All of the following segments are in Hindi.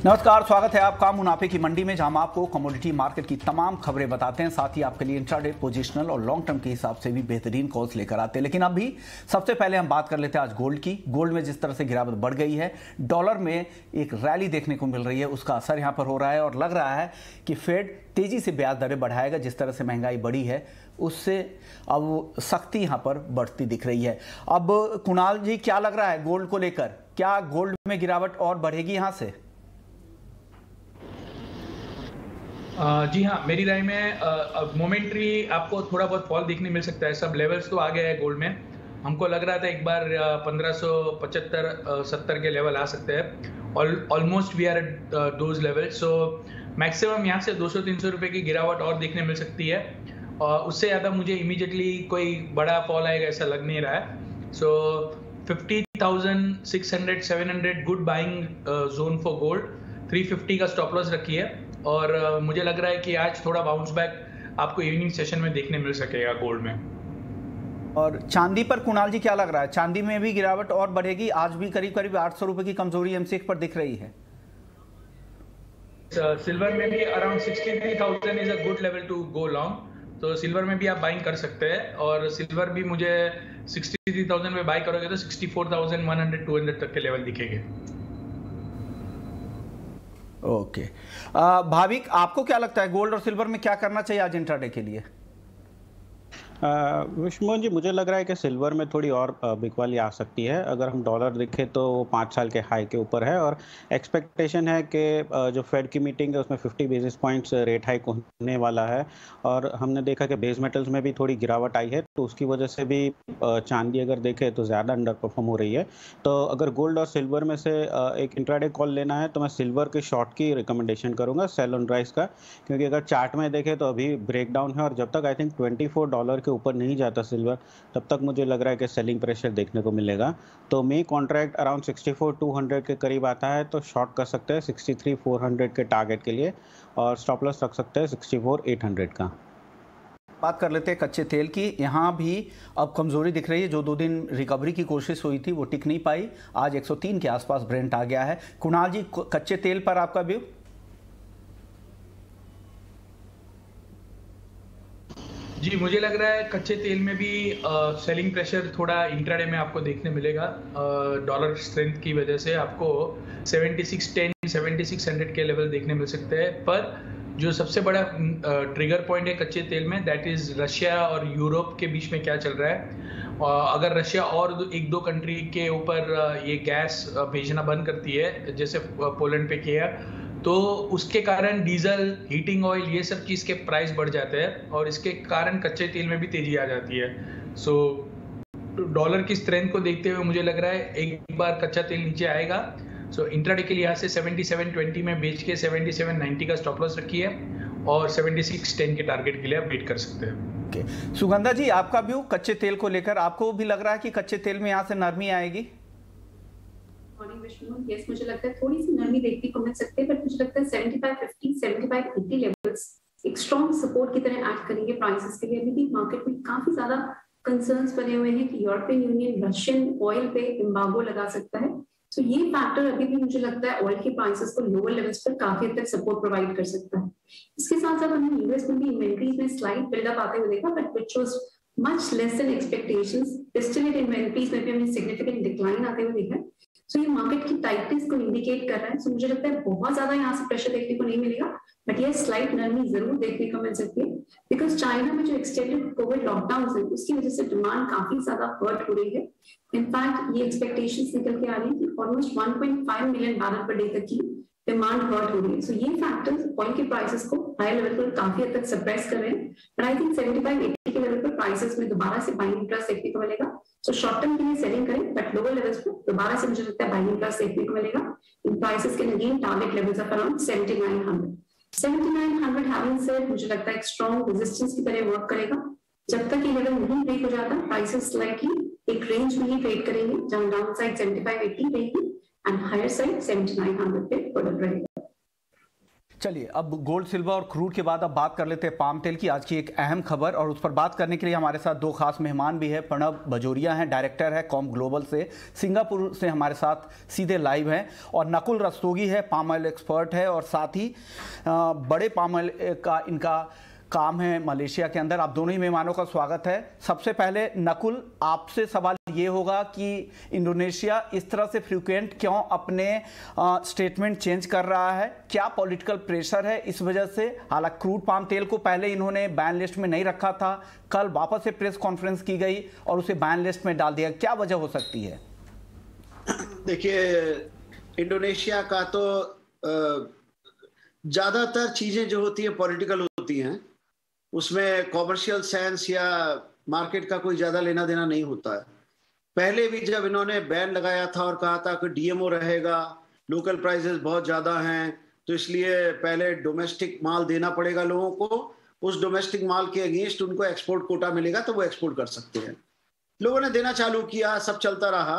नमस्कार, स्वागत है आपका मुनाफे की मंडी में, जहां हम आपको कमोडिटी मार्केट की तमाम खबरें बताते हैं, साथ ही आपके लिए इंट्राडे, पोजिशनल और लॉन्ग टर्म के हिसाब से भी बेहतरीन कॉल्स लेकर आते हैं। लेकिन अभी सबसे पहले हम बात कर लेते हैं आज गोल्ड की। गोल्ड में जिस तरह से गिरावट बढ़ गई है, डॉलर में एक रैली देखने को मिल रही है, उसका असर यहाँ पर हो रहा है और लग रहा है कि फेड तेजी से ब्याज दरें बढ़ाएगा। जिस तरह से महंगाई बढ़ी है उससे अब सख्ती यहाँ पर बढ़ती दिख रही है। अब कुणाल जी, क्या लग रहा है गोल्ड को लेकर? क्या गोल्ड में गिरावट और बढ़ेगी यहाँ से? जी हाँ, मेरी राय में मोमेंट्री आपको थोड़ा बहुत फॉल देखने मिल सकता है। सब लेवल्स तो आ गए हैं गोल्ड में। हमको लग रहा था एक बार 1575-70 के लेवल आ सकते हैं। Almost we are at those level. So maximum यहाँ से 200-300 रुपए की गिरावट और देखने मिल सकती है। उससे ज़्यादा मुझे इमीडिएटली कोई बड़ा फॉल आएगा ऐसा लग नहीं रहा है। सो 50,600-700 good buying zone for gold. 350 का स्टॉप लॉस रखी है और मुझे लग रहा है कि आज थोड़ा बाउंस बैक आपको इवनिंग सेशन में देखने मिल सकेगा गोल्ड में। और चांदी पर कुणाल जी क्या लग रहा है? चांदी में भी गिरावट और बढ़ेगी? आज भी करीब करीब 800 रुपए की कमजोरी एमसीएक्स पर दिख रही है। सिल्वर में भी around 63,000 is a good level to go long. तो सिल्वर में भी आप बाइंग कर सकते हैं और सिल्वर भी मुझे 63,000 में बाई करोगे तो 64,100-200 तक के लेवल दिखेंगे। ओके, भाविक, आपको क्या लगता है गोल्ड और सिल्वर में क्या करना चाहिए आज इंट्राडे के लिए? विष्णु जी, मुझे लग रहा है कि सिल्वर में थोड़ी और बिकवाली आ सकती है। अगर हम डॉलर देखें तो 5 साल के हाई के ऊपर है और एक्सपेक्टेशन है कि जो फेड की मीटिंग है उसमें 50 बेसिस पॉइंट्स रेट हाइक होने वाला है। और हमने देखा कि बेस मेटल्स में भी थोड़ी गिरावट आई है, तो उसकी वजह से भी चांदी अगर देखें तो ज़्यादा अंडर परफॉर्म हो रही है। तो अगर गोल्ड और सिल्वर में से एक इंट्राडे कॉल लेना है तो मैं सिल्वर के शॉर्ट की रिकमेंडेशन करूँगा, सेल ऑन राइज का। क्योंकि अगर चार्ट में देखें तो अभी ब्रेक डाउन है और जब तक आई थिंक $24 के ऊपर नहीं जाता सिल्वर, तब तक मुझे लग रहा है कि सेलिंग प्रेशर देखने को मिलेगा। तो मे कॉन्ट्रैक्ट अराउंड 64,200 के करीब आता है तो शॉर्ट कर सकते हैं 63,400 के टारगेट के लिए और स्टॉप लॉस रख सकते हैं 64,800 का। बात कर लेते हैं कच्चे तेल की। यहाँ भी अब कमजोरी दिख रही है। जो 2 दिन रिकवरी की कोशिश हुई थी वो टिक नहीं पाई। आज 103 के आसपास ब्रेंट आ गया है। कुणाल जी, कच्चे तेल पर आपका व्यू? जी, मुझे लग रहा है कच्चे तेल में भी सेलिंग प्रेशर थोड़ा इंट्राडे में आपको देखने मिलेगा। डॉलर स्ट्रेंथ की वजह से आपको 7610, 7600 के लेवल देखने मिल सकते हैं। पर जो सबसे बड़ा ट्रिगर पॉइंट है कच्चे तेल में, दैट इज रशिया और यूरोप के बीच में क्या चल रहा है। अगर रशिया और 1-2 कंट्री के ऊपर ये गैस भेजना बंद करती है, जैसे पोलैंड पे किया, तो उसके कारण डीजल, हीटिंग ऑयल, ये सब चीज़ के प्राइस बढ़ जाते हैं और इसके कारण कच्चे तेल में भी तेजी आ जाती है। सो डॉलर की स्ट्रेंथ को देखते हुए मुझे लग रहा है एक बार कच्चा तेल नीचे आएगा। सो इंट्राडे के लिए यहाँ से 77.20 में बेच के 77.90 का स्टॉप लॉस रखिए और 76.10 के टारगेट के लिए आप वेट कर सकते हैं। ओके, सुगंधा जी, आपका व्यू कच्चे तेल को लेकर? आपको भी लग रहा है कि कच्चे तेल में यहाँ से नरमी आएगी? यस, मुझे लगता है थोड़ी सी नरमी देखने को मिल सकती है, बट मुझे लगता है 75.50, 75.80 लेवल्स एक स्ट्रॉन्ग सपोर्ट की तरह एक्ट करेंगे प्राइसेस के लिए। अभी भी मार्केट में काफी ज्यादा कंसर्न्स बने हुए हैं कि यूरोपियन यूनियन रशियन ऑयल पे एम्बार्गो लगा सकता है। सो ये फैक्टर अभी भी मुझे लगता है ऑयल के प्राइसेस को लोअर लेवल्स पर काफी हद तक सपोर्ट प्रोवाइड कर सकता है। इसके साथ साथ हमने यूएस में भी इन्वेंट्रीज में स्लाइड बिल्डअप आते हुए देखा, but which was much less than expectations. Distillate inventories में भी हमने सिग्निफिकेंट डिक्लाइन आते हुए देखा। सो ये मार्केट की टाइटनेस को इंडिकेट कर रहा है। सो मुझे लगता है बहुत ज्यादा यहाँ से प्रेशर देखने को नहीं मिलेगा, बट ये स्लाइट नरमी जरूर देखने को मिल सकती है। बिकॉज चाइना में जो एक्सटेंडेड कोविड लॉकडाउन है उसकी वजह से डिमांड काफी ज्यादा हर्ट हो रही है। इनफैक्ट ये एक्सपेक्टेशंस निकल के आ रही है कि almost 1.5 million barrel per day तक की डिमांड हर्ट हो रही है। सो ये फैक्टर्स ऑयल के प्राइसेस को हाई लेवल पर काफी हद तक सप्रेस कर रहे हैं। बट आई थिंक 75-80 के लेवल पर प्राइसेस में दोबारा से बाइंग इंटरेस्ट देखने को मिलेगा। सो शॉर्ट टर्म के लिए सेलिंग करें, बट लोअर लेवल्स पर दोबारा से मुझे लगता है बाइंग इंटरेस्ट देखने को मिलेगा। इन प्राइसेस के again target levels of around 7900। 7900 having said, मुझे लगता है एक स्ट्रॉन्ग रेजिस्टेंस की तरह वर्क करेगा। जब तक ये लेवल नहीं ब्रेक हो जाता, प्राइसेस स्लाइटली एक रेंज में ही ट्रेड करेंगे, जहां डाउन साइड 75-80 रहेगी एंड हायर साइड 7900 पे प्रोडक्ट रहेगा। चलिए अब गोल्ड, सिल्वर और क्रूड के बाद अब बात कर लेते हैं पाम तेल की, आज की एक अहम खबर। और उस पर बात करने के लिए हमारे साथ दो खास मेहमान भी है। प्रणव बजोरिया हैं, डायरेक्टर है कॉम ग्लोबल से, सिंगापुर से हमारे साथ सीधे लाइव हैं। और नकुल रस्तोगी है, पाम ऑयल एक्सपर्ट है और साथ ही बड़े पाम ऑयल का इनका काम है मलेशिया के अंदर। आप दोनों ही मेहमानों का स्वागत है। सबसे पहले नकुल, आपसे सवाल ये होगा कि इंडोनेशिया इस तरह से फ्रीक्वेंट क्यों अपने स्टेटमेंट चेंज कर रहा है? क्या पॉलिटिकल प्रेशर है इस वजह से? हालांकि क्रूड पाम तेल को पहले इन्होंने बैन लिस्ट में नहीं रखा था, कल वापस से प्रेस कॉन्फ्रेंस की गई और उसे बैन लिस्ट में डाल दिया। क्या वजह हो सकती है? देखिए, इंडोनेशिया का तो ज्यादातर चीजें जो होती है पॉलिटिकल होती हैं, उसमें कॉमर्शियल सेंस या मार्केट का कोई ज्यादा लेना देना नहीं होता है। पहले भी जब इन्होंने बैन लगाया था और कहा था कि डीएमओ रहेगा, लोकल प्राइसेस बहुत ज्यादा हैं, तो इसलिए पहले डोमेस्टिक माल देना पड़ेगा लोगों को, उस डोमेस्टिक माल के अगेंस्ट उनको एक्सपोर्ट कोटा मिलेगा तो वो एक्सपोर्ट कर सकते हैं। लोगों ने देना चालू किया, सब चलता रहा,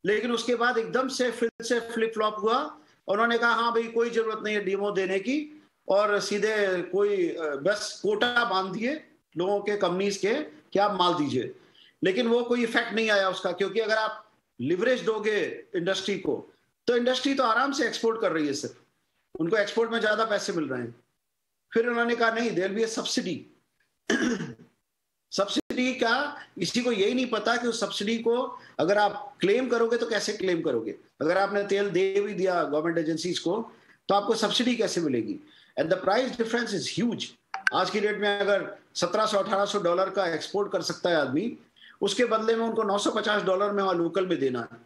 लेकिन उसके बाद एकदम से फिर से फ्लिप फ्लॉप हुआ। उन्होंने कहा हाँ भाई कोई जरूरत नहीं है डीएमओ देने की, और सीधे कोई बस कोटा बांध दिए लोगों के, कंपनीज के, कि आप माल दीजिए। लेकिन वो कोई इफेक्ट नहीं आया उसका, क्योंकि अगर आप लिवरेज दोगे इंडस्ट्री को तो इंडस्ट्री तो आराम से एक्सपोर्ट कर रही है, सिर्फ उनको एक्सपोर्ट में ज्यादा पैसे मिल रहे हैं। फिर उन्होंने कहा नहीं, there be a subsidy. Subsidy का किसी को यही नहीं पता कि उस सब्सिडी को अगर आप क्लेम करोगे तो कैसे क्लेम करोगे। अगर आपने तेल दे भी दिया गवर्नमेंट एजेंसीज को तो आपको सब्सिडी कैसे मिलेगी? And the price difference is huge. आज की डेट में अगर $1700-1800 का एक्सपोर्ट कर सकता है आदमी, उसके बदले में उनको $950 में वहां लोकल में देना है,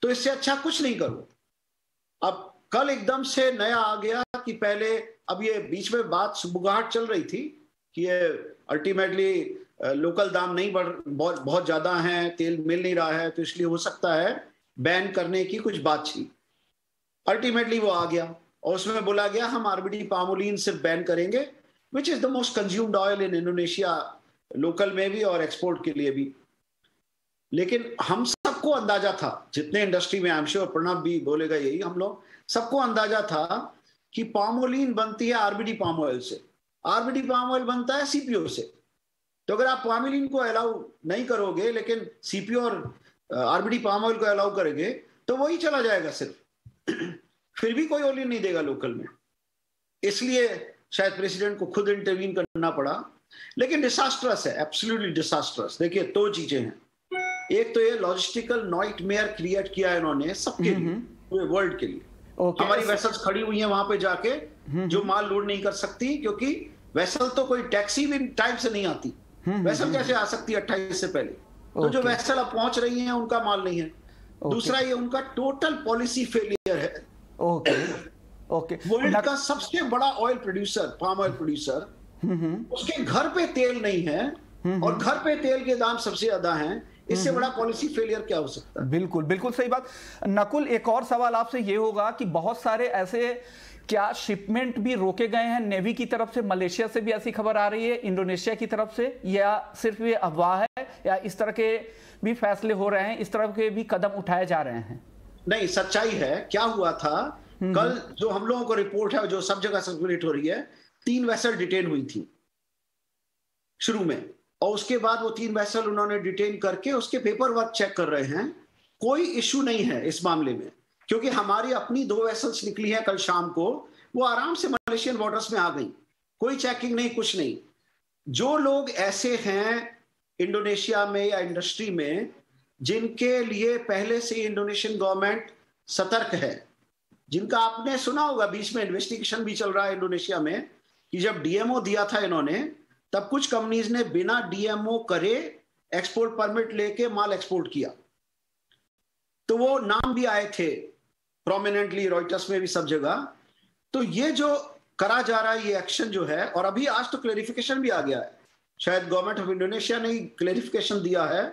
तो इससे अच्छा कुछ नहीं करो। अब कल एकदम से नया आ गया कि पहले, अब ये बीच में बात सुबुगाहट चल रही थी कि ये अल्टीमेटली लोकल दाम नहीं बढ़, बहुत ज्यादा है, तेल मिल नहीं रहा है, तो इसलिए हो सकता है बैन करने की कुछ बात थी। अल्टीमेटली वो आ गया और उसमें बोला गया हम आरबीडी पामोलिन सिर्फ बैन करेंगे, which is the most consumed oil in Indonesia, local में भी और एक्सपोर्ट के लिए भी। लेकिन हम सबको अंदाजा था, जितने इंडस्ट्री में, आई एम श्योर प्रणव भी बोलेगा यही, हम लोग सबको अंदाजा था कि पामोलिन बनती है आरबीडी पाम ऑयल से, आरबीडी पाम ऑयल बनता है सीपीओ से। तो अगर आप पामोलिन को अलाउ नहीं करोगे लेकिन सीपीओ और आरबीडी पाम ऑयल को अलाउ करेंगे तो वही चला जाएगा सिर्फ। फिर भी कोई ओलियन नहीं देगा लोकल में। इसलिए शायद प्रेसिडेंट को खुद इंटरवीन करना पड़ा, लेकिन डिसास्ट्रस है, एब्सोल्युटली डिसास्ट्रस। देखिए, दो चीजें हैं। एक तो ये लॉजिस्टिकल नाइटमेयर क्रिएट किया है इन्होंने सबके लिए, पूरे वर्ल्ड के लिए। हमारी वेसल्स खड़ी हुई हैं वहां पे जाके, जो माल लोड नहीं कर सकती, क्योंकि वेसल तो कोई टैक्सी भी टाइम से नहीं आती। वेसल कैसे आ सकती है 28 से पहले? तो जो वेसल अब पहुंच रही हैं उनका माल नहीं है। दूसरा, ये उनका टोटल पॉलिसी फेलियर है। ओके वर्ल्ड का सबसे बड़ा oil producer, palm oil producer, उसके घर पे तेल नहीं है और घर पे तेल के दाम सबसे ज्यादा हैं। इससे बड़ा पॉलिसी फेलियर क्या हो सकता है? बिल्कुल बिल्कुल सही बात। नकुल, एक और सवाल आपसे ये होगा कि बहुत सारे ऐसे क्या शिपमेंट भी रोके गए हैं नेवी की तरफ से? मलेशिया से भी ऐसी खबर आ रही है, इंडोनेशिया की तरफ से, या सिर्फ ये अफवाह है, या इस तरह के भी फैसले हो रहे हैं, इस तरह के भी कदम उठाए जा रहे हैं? नहीं, सच्चाई है। क्या हुआ था कल, जो हम लोगों को रिपोर्ट है, जो सब जगह सर्कुलेट हो रही है, 3 वेसल डिटेन हुई थी शुरू में, और उसके बाद वो 3 वेसल उन्होंने डिटेन करके उसके पेपर वर्क चेक कर रहे हैं। कोई इश्यू नहीं है इस मामले में, क्योंकि हमारी अपनी 2 वेसल्स निकली हैं कल शाम को, वो आराम से मलेशियन वाटर्स में आ गई, कोई चेकिंग नहीं, कुछ नहीं। जो लोग ऐसे हैं इंडोनेशिया में या इंडस्ट्री में जिनके लिए पहले से इंडोनेशियन गवर्नमेंट सतर्क है, जिनका आपने सुना होगा, बीच में इन्वेस्टिगेशन भी चल रहा है इंडोनेशिया में, कि जब डीएमओ दिया था इन्होंने, तब कुछ कंपनीज ने बिना डीएमओ करे एक्सपोर्ट परमिट लेके माल एक्सपोर्ट किया, तो वो नाम भी आए थे प्रोमिनेंटली, रॉयटर्स में भी, सब जगह। तो ये जो करा जा रहा है, ये एक्शन जो है, और अभी आज तो क्लेरिफिकेशन भी आ गया है, शायद गवर्नमेंट ऑफ इंडोनेशिया ने क्लेरिफिकेशन दिया है,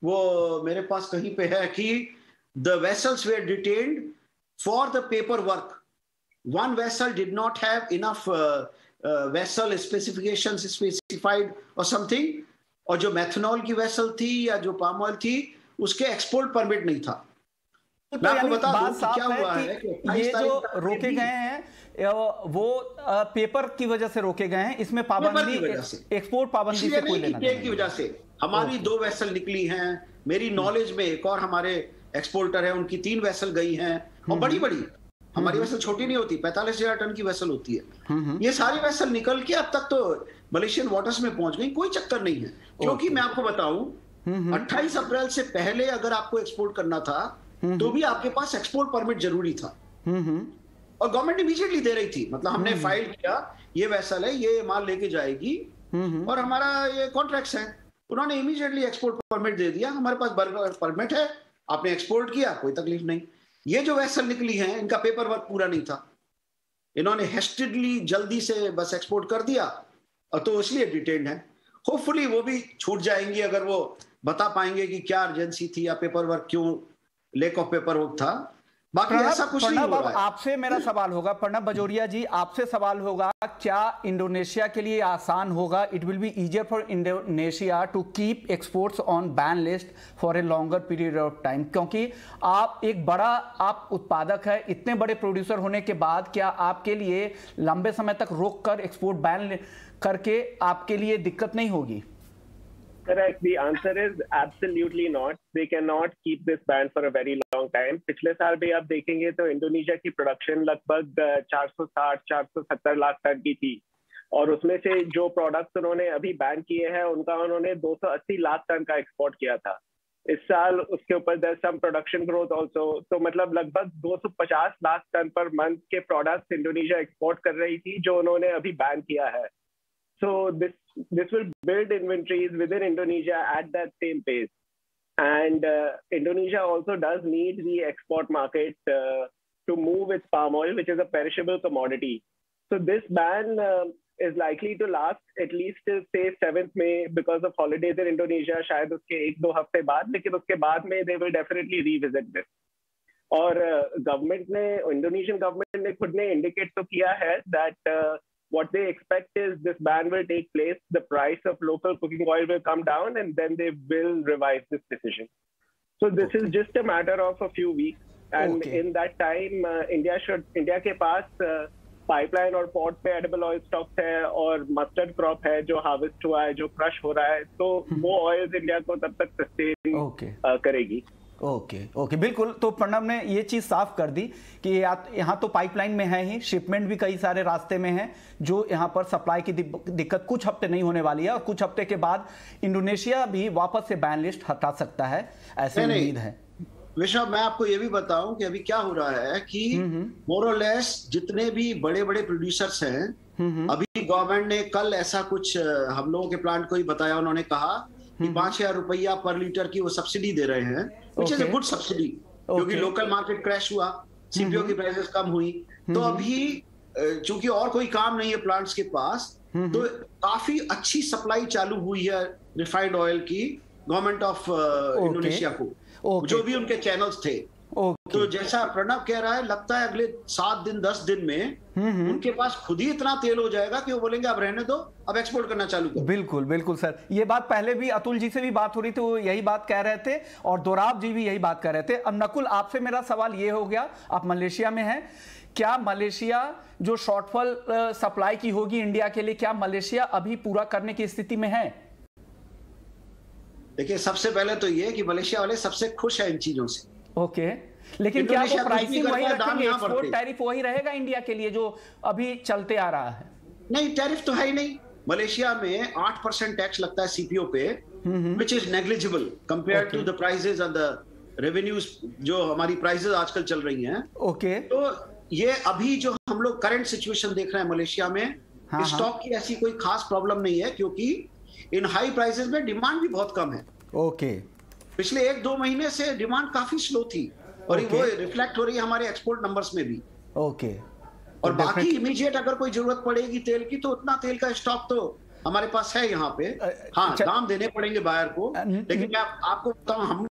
वो मेरे पास कहीं पे है, कि the vessels were detained for the paper work. One vessel did not have enough vessel specifications specified और समथिंग, और जो मेथनॉल की वेसल थी या जो पाम ऑयल थी, उसके एक्सपोर्ट परमिट नहीं था। तो बात साफ है कि ये जो रोके गए हैं, वो पेपर की वजह से रोके गए हैं, इसमें पाबंदी, एक्सपोर्ट पाबंदी से कोई लेना नहीं की वजह से हमारी 2 वेसल निकली हैं। मेरी नॉलेज में एक और हमारे एक्सपोर्टर है, उनकी 3 वेसल गई हैं, और बड़ी बड़ी, हमारी वेसल छोटी नहीं होती, 45,000 टन की वेसल होती है। ये सारी वेसल निकल के अब तक तो मलेशियन वाटर्स में पहुंच गई, कोई चक्कर नहीं है। क्योंकि मैं आपको बताऊं, 28 अप्रैल से पहले अगर आपको एक्सपोर्ट करना था तो भी आपके पास एक्सपोर्ट परमिट जरूरी था, और गवर्नमेंट इमीडिएटली दे रही थी। मतलब हमने फाइल किया, ये वेसल है, ये माल लेके जाएगी, और हमारा ये कॉन्ट्रैक्ट्स है, उन्होंने इमीडिएटली एक्सपोर्ट परमिट दे दिया। हमारे पास परमिट है, आपने एक्सपोर्ट किया, कोई तकलीफ नहीं। ये जो वेसल निकली हैं, इनका पेपर वर्क पूरा नहीं था, इन्होंने हेस्टेडली जल्दी से बस एक्सपोर्ट कर दिया, और तो इसलिए डिटेन्ड है। होपफुली वो भी छूट जाएंगी अगर वो बता पाएंगे कि क्या अर्जेंसी थी या पेपर वर्क क्यों, लेक ऑफ पेपर वर्क था। बाकी ऐसा कुछ नहीं हो रहा है। आपसे मेरा सवाल होगा, प्रणब बजोरिया जी, आपसे सवाल होगा, क्या इंडोनेशिया के लिए आसान होगा, it will be easier for Indonesia to keep exports on ban list for a longer period of time? क्योंकि आप एक बड़ा उत्पादक है, इतने बड़े प्रोड्यूसर होने के बाद क्या आपके लिए लंबे समय तक रोक कर एक्सपोर्ट बैन करके आपके लिए दिक्कत नहीं होगी? Correct. The answer is absolutely not. They cannot keep this ban for a very long time. पिछले साल भी आप देखेंगे तो इंडोनेशिया की प्रोडक्शन लगभग 460-470 लाख टन की थी, और उसमें से जो प्रोडक्ट्स उन्होंने अभी बैन किए हैं उनका उन्होंने 280 लाख टन का एक्सपोर्ट किया था इस साल। उसके ऊपर there's some production growth also. तो मतलब लगभग 250 लाख टन पर मंथ के प्रोडक्ट्स इंडोनेशिया एक्सपोर्ट कर रही थी, जो उन्होंने अभी बैन किया है। So this will build inventories within Indonesia at that same pace, and Indonesia also does need the export market to move its palm oil, which is a perishable commodity. So this ban is likely to last at least till say 7th May because of holidays in Indonesia. शायद उसके 1-2 हफ्ते बाद, लेकिन उसके बाद में they will definitely revisit this. और गवर्नमेंट ने, इंडोनेशियन गवर्नमेंट ने खुद ने इंडिकेट तो किया है that what they expect is this ban will take place, the price of local cooking oil will come down, and then they will revise this decision. So this is just a matter of a few weeks, and in that time India के पास पाइपलाइन और पोर्ट पे एडिबल ऑयल स्टॉक्स है, और मस्टर्ड क्रॉप है जो हार्वेस्ट हुआ है, जो क्रश हो रहा है, तो वो ऑयल इंडिया को तब तक सस्टेन करेगी। ओके, बिल्कुल। तो प्रणब ने ये चीज साफ कर दी कि यहाँ तो पाइपलाइन में है ही, शिपमेंट भी कई सारे रास्ते में है, जो यहाँ पर सप्लाई की दिक्कत कुछ हफ्ते नहीं होने वाली है, और कुछ हफ्ते के बाद इंडोनेशिया भी वापस से बैन लिस्ट हटा सकता है, ऐसी उम्मीद है। विश्व, मैं आपको ये भी बताऊं कि अभी क्या हो रहा है कि मोर और लेस जितने भी बड़े बड़े प्रोड्यूसर्स हैं, अभी गवर्नमेंट ने कल ऐसा कुछ हम लोगों के प्लांट को ही बताया, उन्होंने कहा कि 5,000 रुपया पर लीटर की वो सब्सिडी दे रहे हैं, which is a good subsidy, क्योंकि लोकल मार्केट क्रैश हुआ, सीपीओ की प्राइसेस कम हुई, तो अभी चूंकि और कोई काम नहीं है प्लांट्स के पास, तो काफी अच्छी सप्लाई चालू हुई है रिफाइंड ऑयल की गवर्नमेंट ऑफ इंडोनेशिया को, जो भी उनके चैनल्स थे। तो जैसा प्रणब कह रहा है, लगता है अगले 7 दिन 10 दिन में उनके पास खुद ही इतना तेल हो जाएगा कि वो बोलेंगे अब रहने दो, अब एक्सपोर्ट करना चालू करो। बिल्कुल सर, ये बात पहले भी अतुल जी से भी बात हो रही थी, वो यही बात कह रहे थे, और दोराब जी भी यही बात कह रहे थे। अब नकुल, आपसे मेरा सवाल ये हो गया, आप मलेशिया में हैं, क्या मलेशिया जो शॉर्टफॉल सप्लाई की होगी इंडिया के लिए, क्या मलेशिया अभी पूरा करने की स्थिति में है? देखिए, सबसे पहले तो ये कि मलेशिया वाले सबसे खुश है इन चीजों से। लेकिन क्या वो प्राइसिंग वही रखेंगे, एक्सपोर्ट टैरिफ वही रहेगा इंडिया के लिए जो अभी चलते आ रहा है? नहीं, टैरिफ तो है ही नहीं। मलेशिया में 8% टैक्स लगता है सीपीओ पे, which is negligible compared to the prices and the revenues जो हमारी प्राइसेस आजकल चल रही हैं। तो ये अभी जो हम लोग करंट सिचुएशन देख रहे हैं मलेशिया में, स्टॉक की ऐसी कोई खास प्रॉब्लम नहीं है, क्योंकि इन हाई प्राइसेस में डिमांड भी बहुत कम है। पिछले 1-2 महीने से डिमांड काफी स्लो थी, और वो रिफ्लेक्ट हो रही है हमारे एक्सपोर्ट नंबर्स में भी। और बाकी इमीडिएट अगर कोई जरूरत पड़ेगी तेल की, तो उतना तेल का स्टॉक तो हमारे पास है यहाँ पे। हाँ, दाम देने पड़ेंगे बायर को, लेकिन मैं आपको बताऊं, हम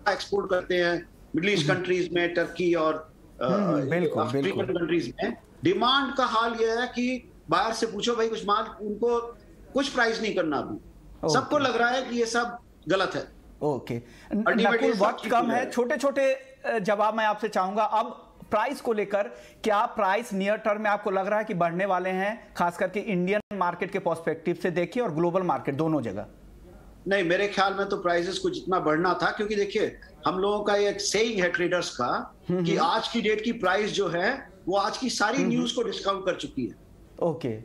एक्सपोर्ट करते हैं मिडिल ईस्ट कंट्रीज में, टर्की और अफ्रीकन कंट्रीज में। डिमांड का हाल यह है कि बायर से पूछो भाई, कुछ माल उनको कुछ प्राइस नहीं करना अभी, सबको लग रहा है कि ये सब गलत है। नकुल, वक्त कम है, छोटे छोटे जवाब मैं आपसे चाहूंगा। अब प्राइस को लेकर क्या प्राइस नियर टर्म में आपको लग रहा है कि बढ़ने वाले हैं, खास करके इंडियन मार्केट के पर्सपेक्टिव से देखिए और ग्लोबल मार्केट दोनों जगह? नहीं, मेरे ख्याल में तो प्राइसेस को जितना बढ़ना था, क्योंकि देखिए हम लोगों का एक सेइंग है ट्रेडर्स का कि आज की डेट की प्राइस जो है वो आज की सारी न्यूज को डिस्काउंट कर चुकी है। ओके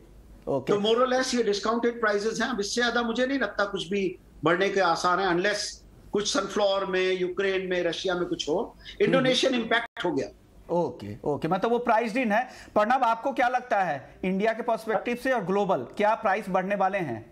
ओके, तो मोर और लेस ये डिस्काउंटेड प्राइसेस हैं। अब इससे ज्यादा मुझे नहीं लगता कुछ भी बढ़ने के आसार हैं, अनलेस कुछ सनफ्लावर में, यूक्रेन में, रशिया में कुछ हो। इंडोनेशियन इंपैक्ट हो गया। ओके ओके, मतलब वो प्राइस इन है। प्रणव, आपको क्या लगता है इंडिया के पर्सपेक्टिव से और ग्लोबल, क्या प्राइस बढ़ने वाले हैं?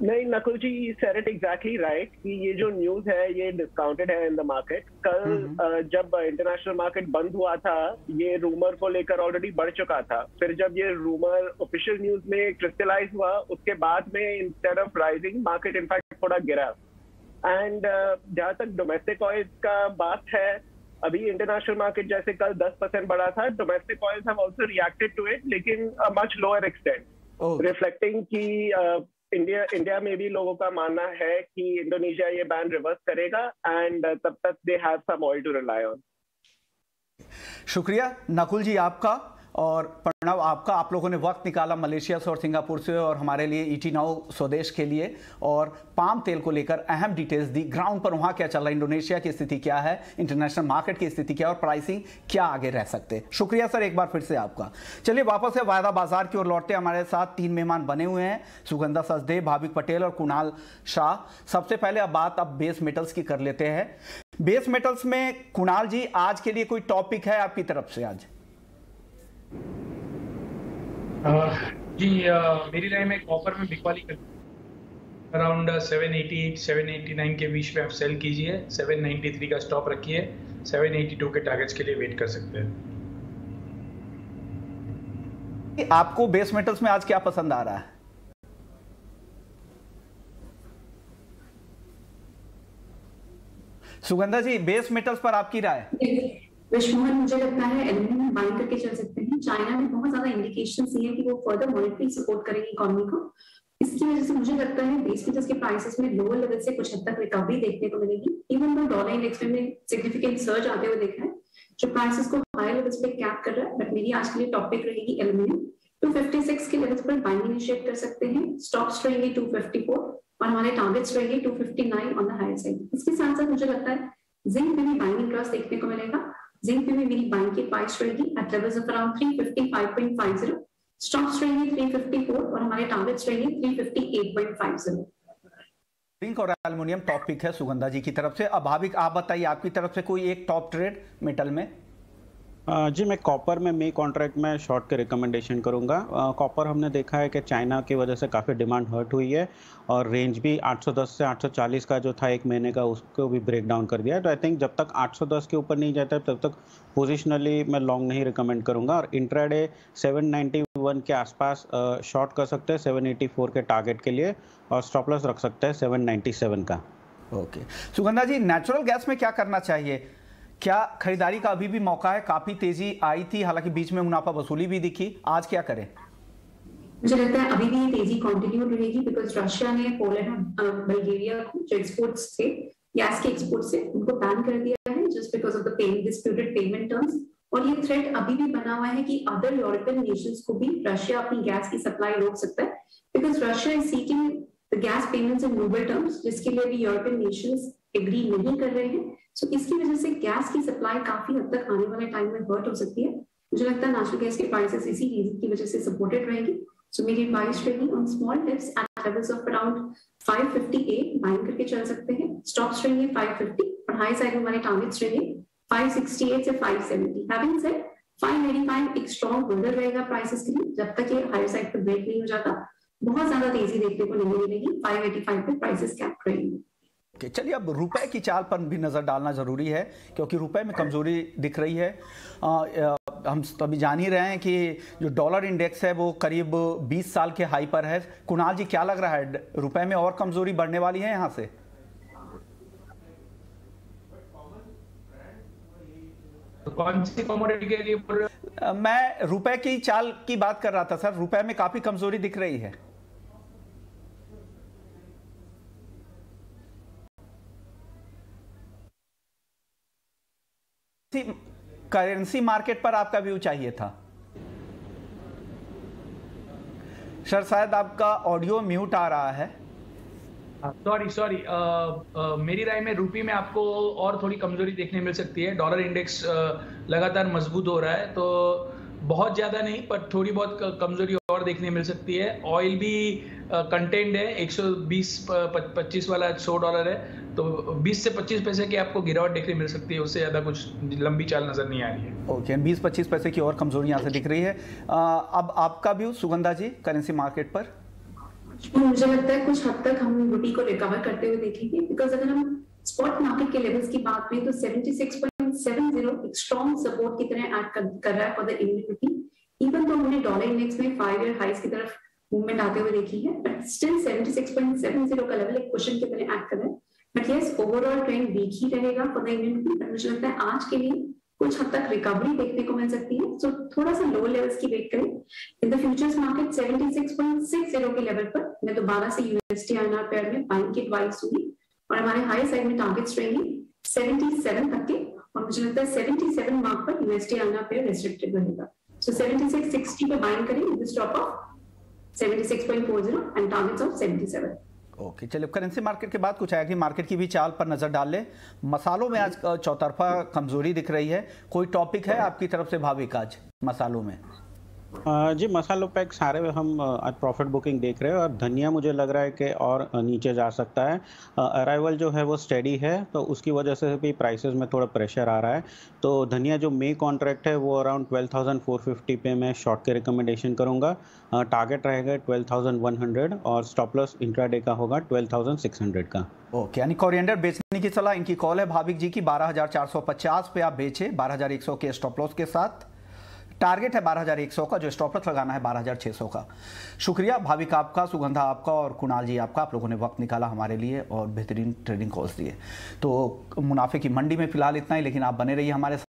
नहीं, नकुल जी सेड इट एग्जैक्टली राइट कि ये जो न्यूज है ये डिस्काउंटेड है इन द मार्केट। कल जब इंटरनेशनल मार्केट बंद हुआ था ये रूमर को लेकर ऑलरेडी बढ़ चुका था। फिर जब ये रूमर ऑफिशियल न्यूज में क्रिस्टलाइज हुआ उसके बाद में instead of rising market in fact थोड़ा गिरा। एंड जहां तक डोमेस्टिक ऑयल का बात है, अभी इंटरनेशनल मार्केट जैसे कल 10% बढ़ा था, domestic oils have also reacted to it, लेकिन a much lower extent, reflecting कि इंडिया में भी लोगों का मानना है कि इंडोनेशिया ये बैन रिवर्स करेगा एंड तब तक they have some oil to rely on. शुक्रिया नकुल जी आपका और प्रणव आपका। आप लोगों ने वक्त निकाला मलेशिया से और सिंगापुर से और हमारे लिए ईटी नाउ स्वदेश के लिए, और पाम तेल को लेकर अहम डिटेल्स दी। ग्राउंड पर वहां क्या चल रहा है, इंडोनेशिया की स्थिति क्या है, इंटरनेशनल मार्केट की स्थिति क्या है और प्राइसिंग क्या आगे रह सकते हैं। शुक्रिया सर एक बार फिर से आपका। चलिए वापस से वायदा बाजार की ओर लौटते। हमारे साथ 3 मेहमान बने हुए हैं, सुगंधा सचदेव, भाविक पटेल और कुणाल शाह। सबसे पहले अब बेस मेटल्स की कर लेते हैं। बेस मेटल्स में कुणाल जी, आज के लिए कोई टॉपिक है आपकी तरफ से आज? जी मेरी राय में कॉपर में बिकवाली अराउंड 780 789 के बीच में आप सेल कीजिए, 793 का स्टॉप रखिए, 782 के टारगेट्स के लिए वेट कर सकते हैं। आपको बेस मेटल्स में आज क्या पसंद आ रहा है? सुगंधा जी, बेस मेटल्स पर आपकी राय? विश्वमोहन, मुझे लगता है एल्यूमिनियम बाइंग करके चल सकते हैं। चाइना ने बहुत ज्यादा इंडिकेशन दिए हैं कि वो फर्दर मॉनेटरी सपोर्ट करेंगे इकोनॉमी को। इसकी वजह से मुझे लगता है बेस मेटल्स के प्राइसेस में लोअर लेवल से कुछ हद तक रिकवरी देखने को मिलेगी। इवन दो डॉलर इंडेक्स में सिग्निफिकेंट सर्ज आते हुए देखा है जो प्राइसेस को हाई लेवल्स पे कैप कर रहा है। बट मेरी आज के लिए टॉपिक रहेगी एल्यूमिनियम। 256 के लेवल्स पर बाइंग इनिशिएट कर सकते हैं। स्टॉप्स रहेंगे 254 और हमारे टारगेट्स रहेंगे 259 ऑन द हायर साइड। इसके साथ साथ मुझे लगता है जिंक में भी बाइंग इंटरेस्ट देखने को मिलेगा। जिंक में मेरी बाइंग की प्राइस रहेगी at levels of around 355.50, stops रहेंगे 354 और हमारे टारगेट्स रहेंगे 358.50। जिंक और एल्युमिनियम टॉपिक है सुगंधा जी की तरफ से। अब भाविक आप बताइए, आपकी तरफ से कोई एक टॉप ट्रेड मेटल में? जी, मैं कॉपर में मे कॉन्ट्रैक्ट में शॉर्ट के रिकमेंडेशन करूंगा। कॉपर हमने देखा है कि चाइना की वजह से काफ़ी डिमांड हर्ट हुई है और रेंज भी 810 से 840 का जो था एक महीने का, उसको भी ब्रेक डाउन कर दिया है। तो आई थिंक जब तक 810 के ऊपर नहीं जाता है तब तक पोजिशनली मैं लॉन्ग नहीं रिकमेंड करूंगा। और इंट्राडे 791 के आसपास शॉर्ट कर सकते हैं 784 के टारगेट के लिए, और स्टॉप लॉस रख सकते हैं 797 का। ओके सुगंधा जी, नेचुरल गैस में क्या करना चाहिए? क्या खरीदारी का अभी भी मौका है? काफी तेजी आई थी, हालांकि बीच में मुनाफा वसूली भी दिखी, आज क्या करें? मुझे लगता है अभी भी ये तेजी कंटिन्यू रहेगी बिकॉज रशिया ने पोलैंड और बल्गेरिया को जो एक्सपोर्ट्स थे, गैस के एक्सपोर्ट से, उनको बैन कर दिया है just because of the disputed payment terms. और ये थ्रेट अभी भी बना हुआ है कि अदर यूरोपियन नेशंस को भी रशिया अपनी गैस की सप्लाई रोक सकता है because Russia is seeking the gas payments in noble terms, जिसके लिए भी यूरोपियन नेशंस एग्री नहीं कर रहे हैं। सो इसकी वजह से गैस की सप्लाई काफी हद तक आने वाले टाइम में हर्ट हो सकती है। मुझे लगता है नेचुरल गैस के प्राइसेस इसी रीजन की वजह से सपोर्टेड रहेंगी। सो मेरी एडवाइस रहेगी on small dips at levels of around 558 buying करके चल सकते हैं। स्टॉप्स रहेंगे 550 और हाई साइड में हमारे टारगेट्स रहेंगे 568 से 570। हैविंग सेड 585 एक स्ट्रॉन्ग होल्डर रहेगा प्राइसेस के लिए जब तक ये हायर साइड पे ब्रेक नहीं हो जाता। बहुत ज्यादा तेजी देखने को नहीं मिलेगी, 585 पे प्राइसेस कैप रहेंगे। चलिए अब रुपए की चाल पर भी नजर डालना जरूरी है क्योंकि रुपए में कमजोरी दिख रही है। हम अभी जान ही रहे हैं कि जो डॉलर इंडेक्स है वो करीब 20 साल के हाई पर है। कुणाल जी, क्या लग रहा है, रुपए में और कमजोरी बढ़ने वाली है यहां से? कौन सी कमोडिटी के लिए? मैं रुपए की चाल की बात कर रहा था सर। रुपए में काफी कमजोरी दिख रही है। करेंसी मार्केट पर आपका व्यू चाहिए था सर, शायद आपका ऑडियो म्यूट आ रहा है। सॉरी मेरी राय में रुपये में आपको और थोड़ी कमजोरी देखने मिल सकती है। डॉलर इंडेक्स लगातार मजबूत हो रहा है, तो बहुत ज्यादा नहीं पर थोड़ी बहुत कमजोरी और देखने मिल सकती है। ऑयल भी कंटेंट है, 120-25 वाला $100 है, तो 20 से 25 पैसे की आपको गिरावट देखने मिल सकती है, उससे ज्यादा कुछ लंबी चाल नजर नहीं आ रही है। ओके, 20-25 पैसे की और कमजोरी यहाँ से दिख रही है। अब आपका व्यू सुगंधा जी करेंसी मार्केट पर? मुझे लगता है कुछ हद तक हम रुपये को रिकवर करते हुए देखेंगे, बिकॉज अगर हम स्पॉट मार्केट के लेवल्स की बात करें तो 76.70 एक स्ट्रॉन्ग सपोर्ट की तरह एक्ट कर रहा है for the Indian rupee. Even तो हमने डॉलर इंडेक्स में 5 ईयर हाइस की तरफ मूवमेंट आते हुए देखी है, बट स्टिल 76.70 का लेवल एक क्वेश्चन की तरह एक्ट कर रहा है। But yes, overall trend weak ही रहेगा for the Indian rupee, but मुझे लगता है आज के लिए कुछ हद तक रिकवरी देखने को मिल सकती है। सो थोड़ा सा लो लेवल्स की वेट करें। इन द फ्यूचर्स मार्केट 76.60 के लेवल पर मैं दोबारा से यूएसडी INR पेयर में बाइंग की एडवाइस दूंगी, और हमारे हाई साइड में टारगेट्स रहेंगे 77 तक के, और मुझे लगता है 77 मार्क पर यूएसडी INR पेयर रेस्ट्रिक्टेड रहेगा। सो 76.60 पे बाइंग करें with stop of 76.40 and targets of 77। Okay, चलिए करेंसी मार्केट के बाद कुछ आएगी मार्केट की भी चाल पर नजर डाल ले। मसालों में आज चौतरफा कमजोरी दिख रही है, कोई टॉपिक है आपकी तरफ से भाविक आज मसालों में? जी, मसालों पे सारे हम आज प्रॉफिट बुकिंग देख रहे हैं, और धनिया मुझे लग रहा है कि और नीचे जा सकता है। अराइवल जो है वो स्टेडी है, तो उसकी वजह से भी प्राइसेस में थोड़ा प्रेशर आ रहा है। तो धनिया जो मे कॉन्ट्रैक्ट है वो अराउंड 12,450 पे मैं शॉर्ट के रिकमेंडेशन करूंगा। टारगेट रहेगा 12,100 और स्टॉप लॉस इंट्राडे का होगा 12,600 का। ओके, यानी कोरिएंडर बेचने की सलाह इनकी कॉल है भाविक जी की। 12,450 पे आप बेचे 12,100 के स्टॉप लॉस के साथ। टारगेट है 12,100 का, जो स्टॉप लॉस लगाना है 12,600 का। शुक्रिया भाविक आपका, सुगंधा आपका और कुणाल जी आपका, आप लोगों ने वक्त निकाला हमारे लिए और बेहतरीन ट्रेडिंग कॉल्स दिए। तो मुनाफे की मंडी में फिलहाल इतना ही, लेकिन आप बने रहिए हमारे साथ।